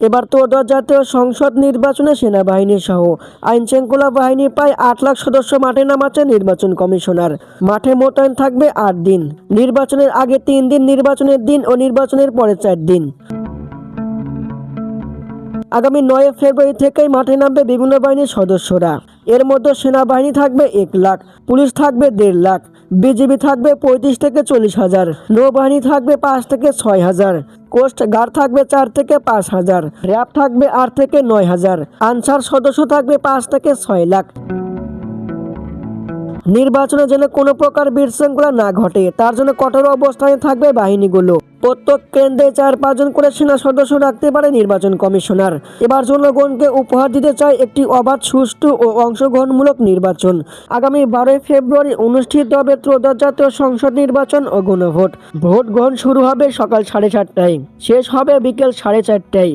এবার ত্রয়োদশ জাতীয় সংসদ নির্বাচনে সেনাবাহিনী সহ আইনশৃঙ্খলা বাহিনী প্রায় 8 লাখ সদস্য মাঠে নামাচ্ছে নির্বাচন কমিশনার। মাঠে মোতায়েন থাকবে 8 দিন। নির্বাচনের আগে 3 দিন, নির্বাচনের দিন ও নির্বাচনের পরে 4 দিন। আগামী 9 ফেব্রুয়ারি থেকেই মাঠে নামবে বিভিন্ন বাহিনীর সদস্যরা। এর মধ্যে সেনাবাহিনী থাকবে 1 লাখ, পুলিশ থাকবে 1.5 লাখ, বিজিবি থাকবে 35 থেকে 40 হাজার, নৌবাহিনী থাকবে 5 থেকে 6 হাজার, কোস্ট গার্ড থাকবে 4 থেকে 5 হাজার, র্যাব থাকবে 8 থেকে 9 হাজার, আনসার সদস্য থাকবে 5 থেকে 6 লাখ। নির্বাচনে যেন কোনো প্রকার বিশৃঙ্খলা না ঘটে, তার জন্য কঠোর অবস্থানে থাকবে বাহিনীগুলো। প্রত্যেক কেন্দ্রে 4-5 জন করে সেনা সদস্য রাখতে পারে নির্বাচন কমিশনার। এবার জনগণকে উপহার দিতে চায় একটি অবাধ, সুষ্ঠু ও অংশগ্রহণমূলক নির্বাচন। আগামী 12 ফেব্রুয়ারি অনুষ্ঠিত হবে ত্রয়োদশ জাতীয় সংসদ নির্বাচন ও গণভোট। ভোট গ্রহণ শুরু হবে সকাল 4:30টায়, শেষ হবে বিকেল 4:30টায়।